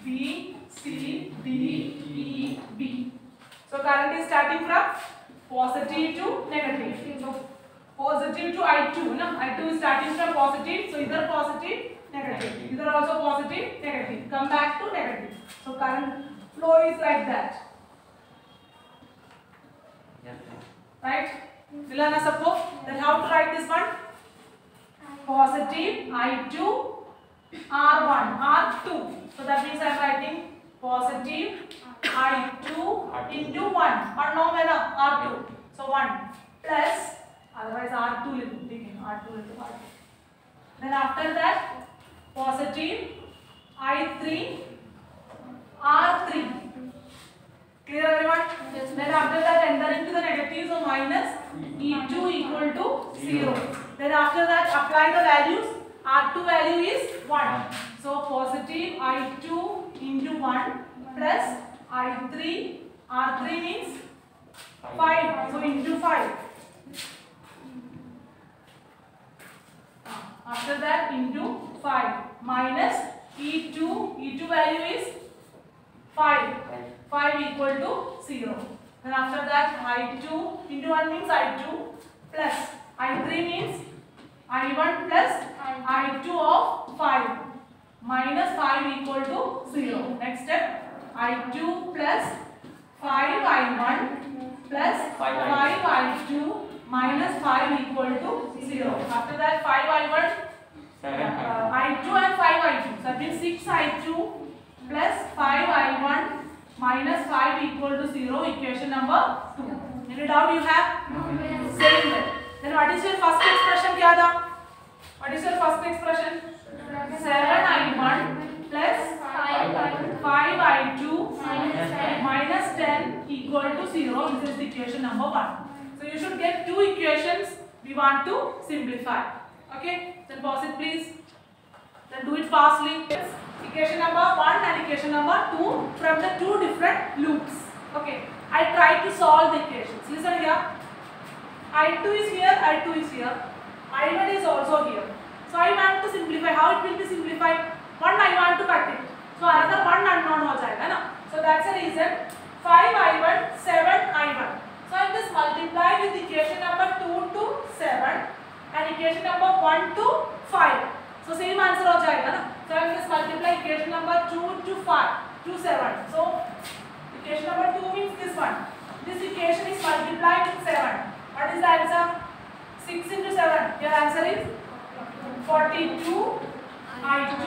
B, C, D, E, B. So current is starting from positive to negative. So positive to I2. No? I2 is starting from positive. So either positive, negative. Either also positive, negative. Come back to negative. So current flow is like that. Right? Will you suppose that how to write this one? Positive I2 R1 R2. So that means I am writing positive I2 into 1. 1 no mena R2. So 1 plus, otherwise R2 little R2 little R2. Then after that positive I3 R3. Clear everyone? Yes. Then after that enter into the negative, so minus E2 equal to 0. Then after that apply the values. R2 value is 1. So positive I2 into 1 plus I3. R3 means 5. So into 5. After that into 5 minus E2. E2 value is 5. 5 equal to 0. Then after that I2 into 1 means I2 plus I3 means I1 plus I2 of 5 minus 5 equal to 0. Next step I2 plus 5 I1 plus 5 I2 minus 5 equal to 0. After that 5 I1 I2 and 5 I2. So that means 6 I2 plus 5 I1 minus 5 equal to 0. Equation number 2. Any doubt you have? No. Same way. Then what is your first expression? क्या था? What is your first expression? 7 I1 plus 5 I2 minus 10 equal to 0. This is the equation number 1. So you should get two equations we want to simplify. Okay? Then pause it please. Then do it fastly. Equation number 1 and equation number 2 from the two different loops. Okay. I try to solve the equations. Listen here. I2 is here, I2 is here. I1 is also here. So I want to simplify. How it will be simplified? 1 I want to cut it. So another 1 unknown हो जाएगा ना. So that's the reason. 5 I1, 7 I1. So I just multiply with equation number 2 to 7 and equation number 1 to 5. So same answer हो जाएगा ना. So I just multiply equation number 2 to 5 to 7. So equation number 2 means this one. This equation is multiplied with 7. What is the answer? 6 into 7. Your answer is 42 I2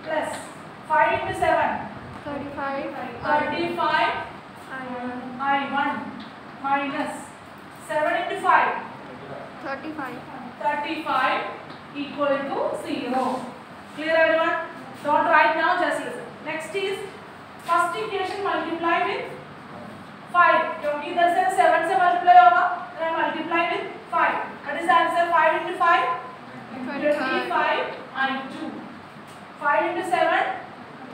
plus 5 into 7. 35 I1 minus 7 into 5. 35 equal to 0. Clear everyone? Don't write now, just listen. Next is first equation multiply with 5. क्योंकि इधर से 7 से multiply होगा, then multiply with 5. What is the answer? 5 into 5? 25 I2. 5 into 7?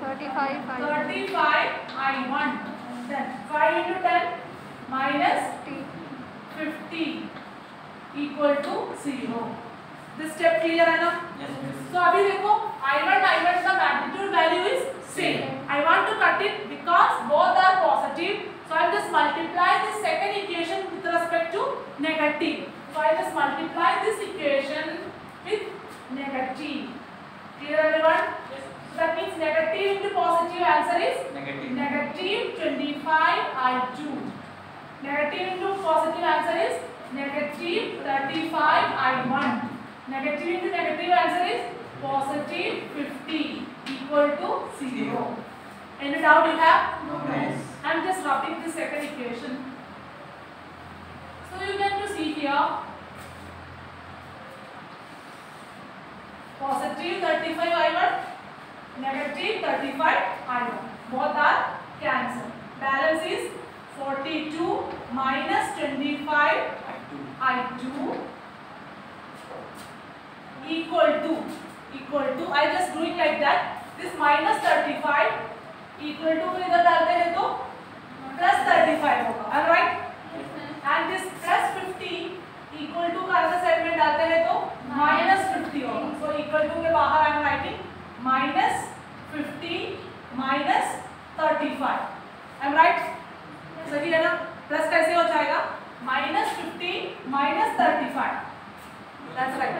35 I1. Then 5 into 10 minus 50 equal to 0. This step clear है ना? Yes. So अभी देखो I1 का magnitude value is same. I want to cut it because both are positive. So I just multiply this second equation with respect to negative. So I just multiply this equation with negative. Clear everyone? Yes. So that means negative into positive answer is negative 25 I2. Negative into positive answer is negative 35 I1. Negative into negative answer is positive 50 equal to 0. Any doubt you have? No. Yes. I am just wrapping the second equation. So you get to see here positive 35 I1, negative 35 I1. Both are cancelled. Balance is 42 minus 25 I2 equal to I just doing like that. This minus 35 equal to इधर डालते हैं तो plus 35 होगा. Alright? And this plus 50 equal to का other side में डालते हैं तो minus 50 होगा. So equal to के बाहर I am writing minus 50 35. Am I right? सही है ना? प्लस कैसे हो जाएगा? -15 minus 35. That's right.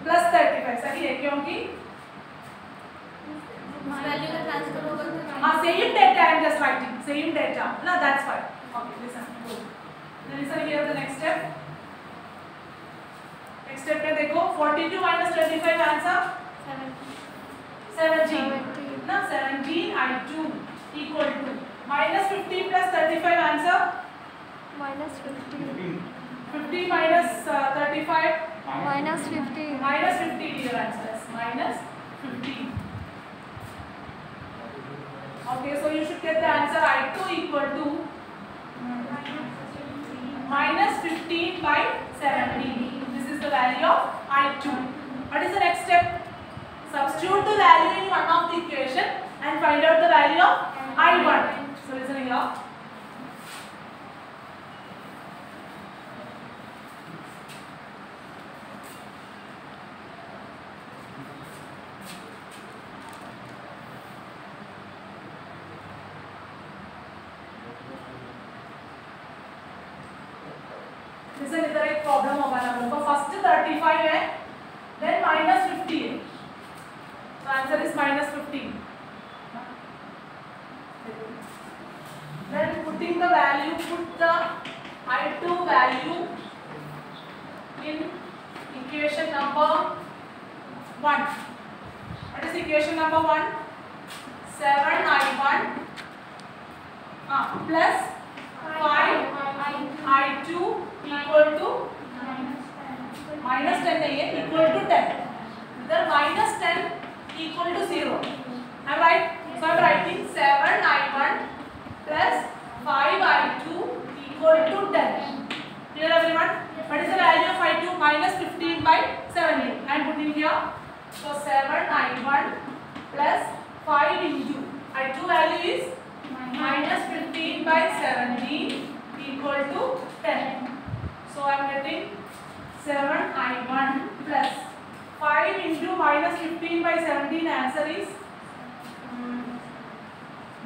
प्लस 35 सही है क्योंकि वैल्यू का ट्रांसफर होगा तो हाँ same data I am just writing same data ना that's fine. Okay, listen. Good. Then listen here the next step. Next step में देखो 42 minus 25 answer 17 ना 17 I2 equal to minus 50 plus 35 answer -15 50 minus 35 -15 minus 50 dear answer is minus 15. Okay, so you should get the answer I2 equal to minus 15 by 17. This is the value of I2. What is the next step? Substitute the value in one of the equation and find out the value of I1. So listen here. Listen, इधर एक problem होगा ना लोगों का first 35 है then minus 50 है so answer is minus 15 then putting the value put the I2 value in equation number 1. What is equation number 1? 7I1 plus 5I2 equal to minus 10 नहीं है equal to 10. इधर minus 10 equal to 0. Am I right? So I am writing 7I1 plus 5I2 equal to 10. Clear everyone? What is the value of I2? Minus 15 by 17. I am putting here. So 7I1 plus 5 into I2 value is minus 15 by 17 equal to 10. So I am getting 7I1 plus 5 into minus 15 by 17 answer is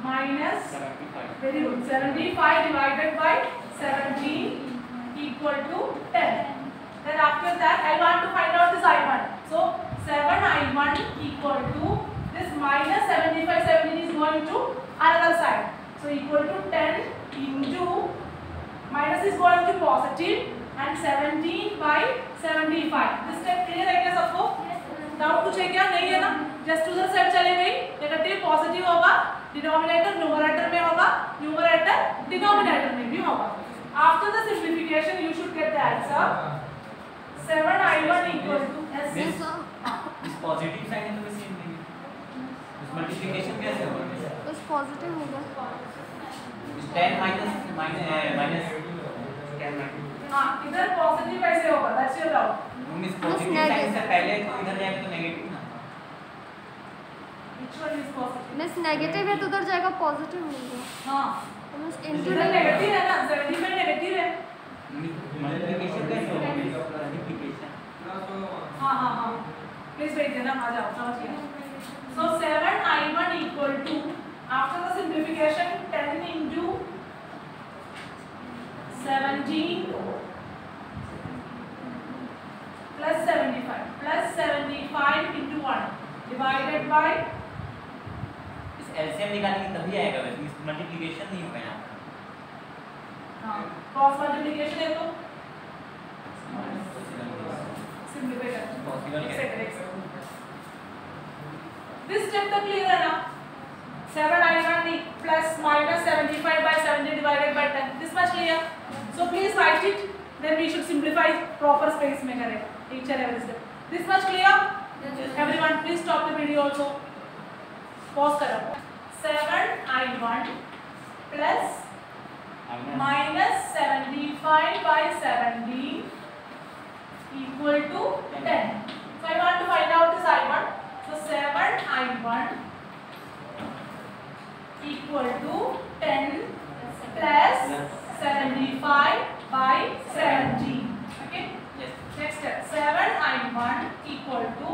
minus 75. very good 75 divided by 17 equal to 10. Then after that I want to find out this I1. So 7I1 equal to this minus 75 17 is going to another side. So equal to 10 into minus is going to positive and 17 by 75. This step clear है क्या सबको? Doubt कुछ है क्या? नहीं है ना? Just उधर साइड चले गई नेगेटिव पॉजिटिव होगा डिनोमिनेटर न्यूमरेटर में होगा न्यूमरेटर डिनोमिनेटर में भी होगा. After the simplification you should get the answer 7I1 equal to Miss, इस पॉजिटिव साइन है तो वैसे नहीं इस मल्टीप्लिकेशन कैसे होगा? उस पॉजिटिव होगा 10 माइनस 10 हाँ इधर पॉजिटिव कैसे होगा? That's your doubt. Miss positive sign से पहले तो इधर जाएगा तो नेगेटिव ना. Which one is positive? Miss negative है तो उधर जाएगा पॉजिटिव होगा हाँ मिस इनटू इधर नेगेटिव है ना 75 नेगेटिव है. मल्टीप्लिकेशन कैसे होगा? मल्टीप्लिकेशन हाँ हाँ हाँ प्लीज वेट देना आ जाओ समझ गया. So 7I1 equal to after the simplification 10 into 17 plus 75 into 1 divided by इस एलसीएम निकालेंगे तभी आएगा वैसे इस मल्टीप्लिकेशन नहीं होगा यहाँ पर. हाँ क्रॉस मल्टीप्लिकेशन है तो सिंप्लीफाई पॉसिबल कर कैसे? दिस स्टेप तक क्लियर है ना? 7I1 plus minus 75 by 70 divided by 10. This much clear? So please write it. Then we should simplify proper space में करेगा each and every step. This much clear? Everyone, please stop the video also. Pause करो. 7I1 plus minus 75 by 70 equal to 10. So I want to find out this I1. So 7I1 equal to 10 plus 75 by 70. Okay. Yes. Next step. 7I1 equal to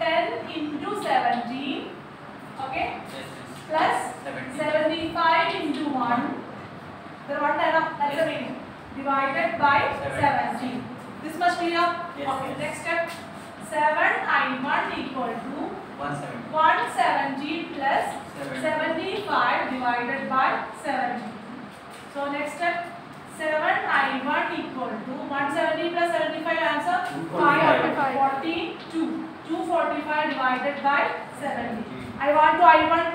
10 into 17. Okay. Yes. Plus 70. 170 plus 75 divided by 70. So next step, 7I1 equal to 170 plus 75 answer 542. 245 divided by 70. I want to I1.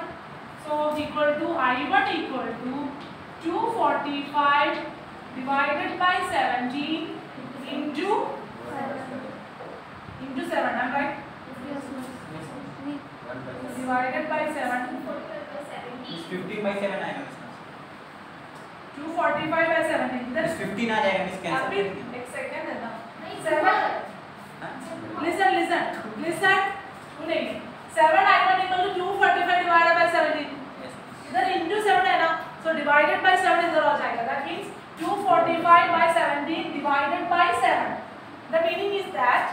So equal to I1 equal to 245 divided by 17 into 7. Am I right? Yes, miss. Divided by 7. 50 by 7 आएगा miss 245 by 17. Miss 15 आ जाएगा miss cancel अभी करेंगे एक second देना. 7. Listen. सुनेंगे. 7I1 equal to 245 divided by 17. इधर into 7 है ना, so divided by 7 इधर आ जाएगा. That means 245 by 17 divided by 7. The meaning is that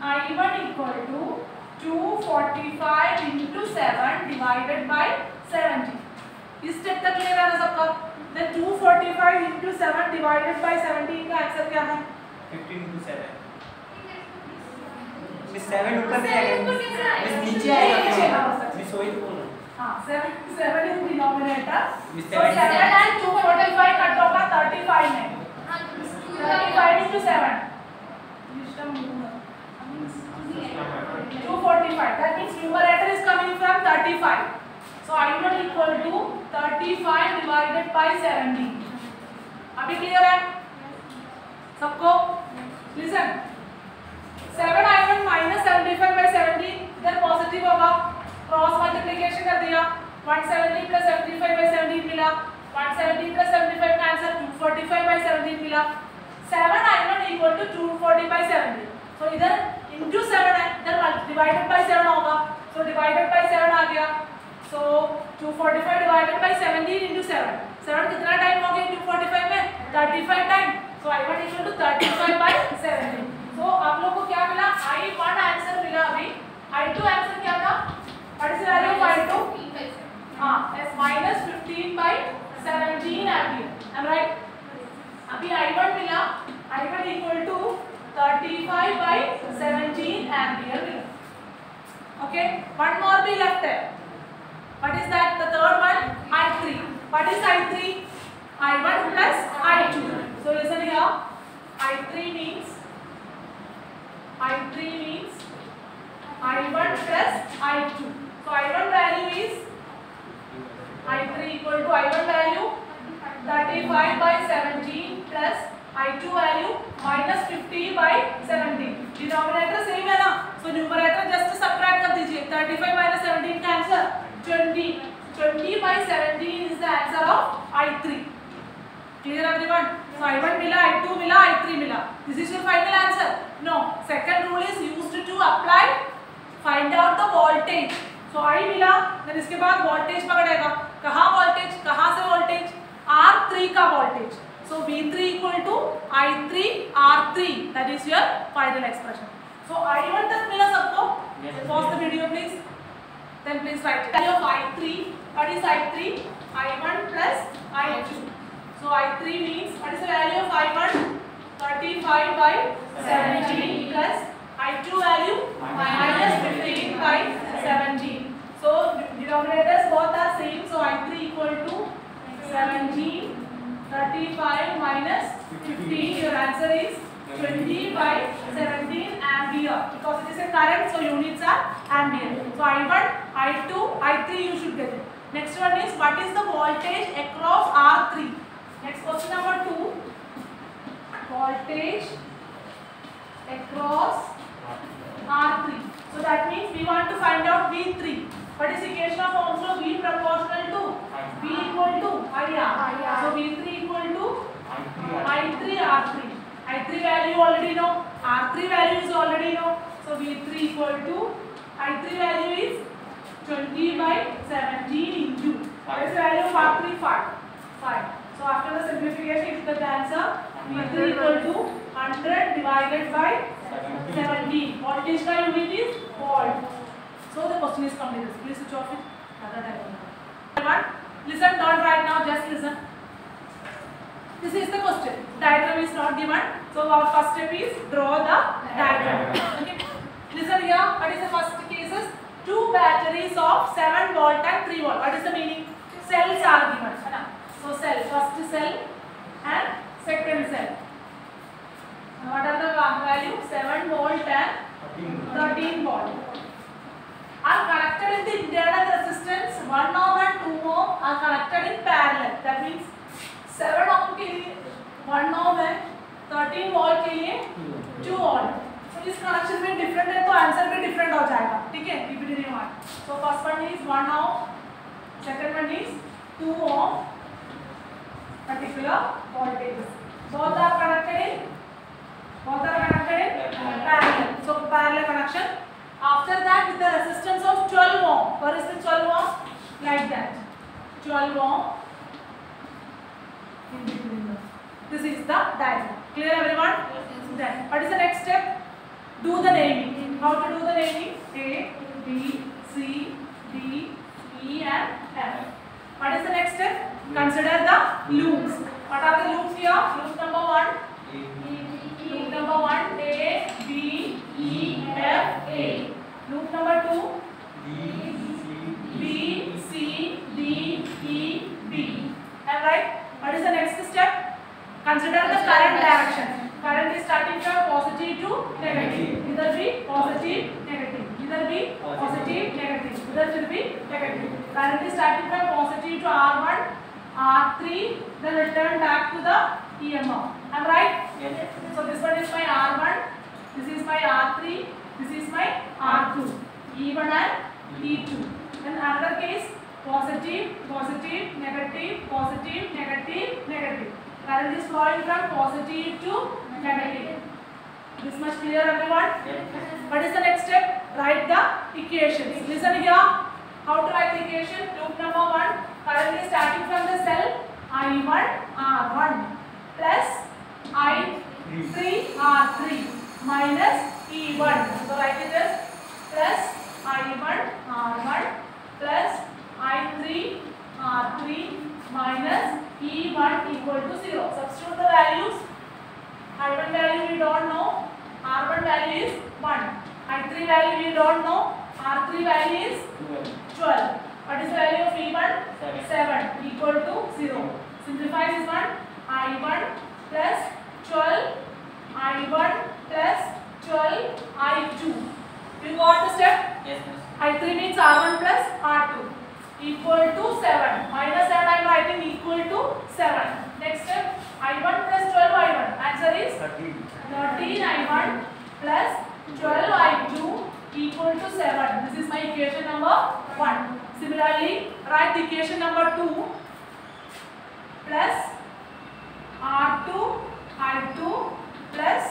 I1 equal to 245 into 7 divided by 70. इस स्टेप तक क्लियर है ना सबका? Then 245 into 7 divided by 17 का आंसर क्या है? 15 into 7 मिस 7 ऊपर नहीं आएगा मिस नीचे आएगा मिस वही तो बोल रहा हूँ हाँ 7 is denominator. Miss So 7 and 245 cut होगा 35 में. 35 into 7. 245. That means numerator is coming from 35. So I1 equal to 35 divided by 70. अभी क्लियर है सबको? Listen. 7I1 minus 75 by 70 इधर पॉजिटिव होगा. क्रॉस मल्टीप्लिकेशन कर दिया. 170 plus 75 by 17 मिला. 170 plus 75 का आंसर 245 by 17 मिला. 7I1 equal to 240 by 70. So इधर into 7 है, इधर divided by 7 होगा. So divided by 7 आ गया. So 245 divided by 17 into 7. 7 कितना टाइम हो गया 245 में? 35 time. So I1 equal to 35 by 17. So आप लोग को क्या मिला? I1 आंसर मिला अभी. I2 आंसर क्या था? What is the value of I2? हाँ, as minus 15 by 17 ampere. Am I right? अभी I1 मिला. I1 equal to 35 by 17 ampere मिला. Okay, one more be left there. What is that? The third one, I3. What is I3? I1 plus I2. So listen here. I3 means I1 plus I2. So I1 value is I3 equal to I1 value 35 by 17 plus I2 value minus 50 by 17. Denominator same है ना? So numerator just subtract कर दीजिए. 35 minus 17 का answer 20. 20 by 17 is the answer of I3. Clear everyone? So I1 मिला, I2 मिला, I3 मिला. This is your final answer? No. Second rule is used to apply. Find out the voltage. So I मिला, then इसके बाद voltage पकड़ेगा. कहाँ voltage? कहाँ से voltage? R3 का voltage. So V3 equal to I3 R3. That is your final expression. So I1 तक मिला सबको? Pause the video please. Then please write it. Value of I3. What is I3? I1 plus I2. So I3 means what is the value of I1? 35 by 17 plus I2 value minus 15 by 17. So denominators both are same. So I3 equal to 17. 35 minus 15. Your answer is 20 by 17 ampere. Because it is a current, so units are ampere. So I1, I2, I3 you should get it. Next one is what is the voltage across R3? Next question number 2. Voltage across R3. So that means we want to find out V3. What is equation of Ohm's law? V proportional to V equal to IR. So V3 equal to I3 R3. I3 value already know. R3 value is already know. So V3 equal to I3 value is 20 by 17 into. What is the value of R3? 5. So after the simplification, you get the answer. V3 equal to 100 divided by 17. Voltage का unit is volt. So the question is completed. Please switch off it. Listen, don't write now. Just listen. This is the question. Diagram is not given. So our first step is draw the diagram. Okay. Listen here. What is the first case? volt and 3 volt. What is the meaning? Cells are given. So cell, first cell and second cell. What are the value? 7 volt and 13 volt. Are connected in the internal resistance. 1 ohm and 2 ohm are connected in parallel. That means 7 ohm के लिए 1 ohm है, 13 volt के लिए 2 volt. So इस connection में different है तो answer भी डिफरेंट हो जाएगा. ठीक है, repeated one. So first one is 1 ohm, second one is 2 ohm particular voltage. Both are connected in parallel. So parallel connection. After that, with the resistance of 12 ohm. Where is the 12 ohm? Like that. 12 ohm in between them. This is the diagram. Clear everyone? Then what is the next step? Do the naming. How to do the naming? A, B, C, D, E and F. What is the next step? Consider the loops. What are the loops here? Loop number 1. Loop number 1, A, B, E, F, A. Loop number 2, B, C, D, E, B. Alright? What is the next step? Consider the current direction. Current is starting from positive to negative. Either be positive, negative. Either be positive, negative. Either will be negative. Current is starting from positive to R1, R3, then return back to the EMF. Am I right? Yes. So this one is my R1, this is my R3, this is my R2, E1 and E2. Then another case, positive, positive, negative, positive, negative, negative. Current is flowing from positive to negative. This much clear everyone? Yes. What is the next step? Write the equations. Listen here. How to write the equation? Loop number 1. Current is starting from the cell I1 R1 plus I3 R3 minus E1. So write it as plus I1 R1 plus I3 R3 minus E1 equal to 0. Substitute the values. I1 value we don't know. R1 value is 1. I3 value we don't know. R3 value is 12. What is the value of E1? 7 equal to 0. Simplify this one. I1 plus 12 I1 plus 12 I2. You got the step? Yes, miss. I3 means R1 plus R2 equal to 7. Minus that I am writing equal to 7. Next step, I1 plus 12 I1. Answer is 13 I1 plus 12 I2 equal to 7. This is my equation number 1. Similarly, write the equation number 2 plus R2 I2 plus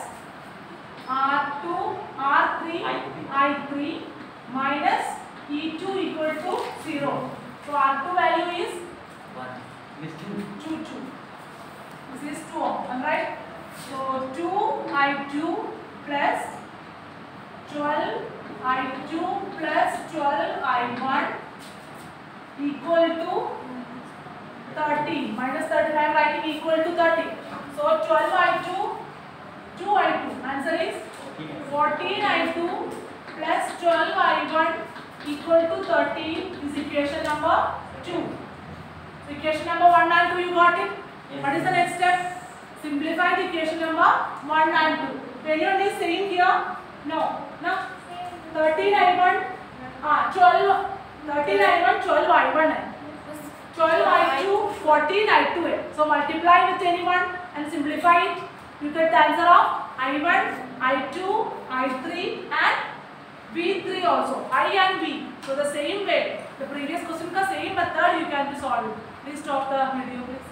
R2 R3 I3 minus E2 equal to 0. So R2 value is 1. Miss 2. 2. This is 2 ohm. Alright. So 2 I2 plus 12 I2 plus 12 I1 equal to 30. Minus 30. I am writing equal to 30. So 12 I2, 2 I2. Answer is 14 I2 plus 12 I1 equal to 30 is equation number 2. So equation number 1 and 2 you got it? Yes. What is the next step? Simplify the equation number 1 and 2. Anyone is saying here? No. No. 13 I1, 12, 13 I1, 12 I1 है. 12 I2, 14 I2 है. So multiply with anyone and simplify it. You get the answer of I1, I2, I3 and V3 also. I and V. So the same way. The previous question का same method you can be solved. Please stop the video. Please.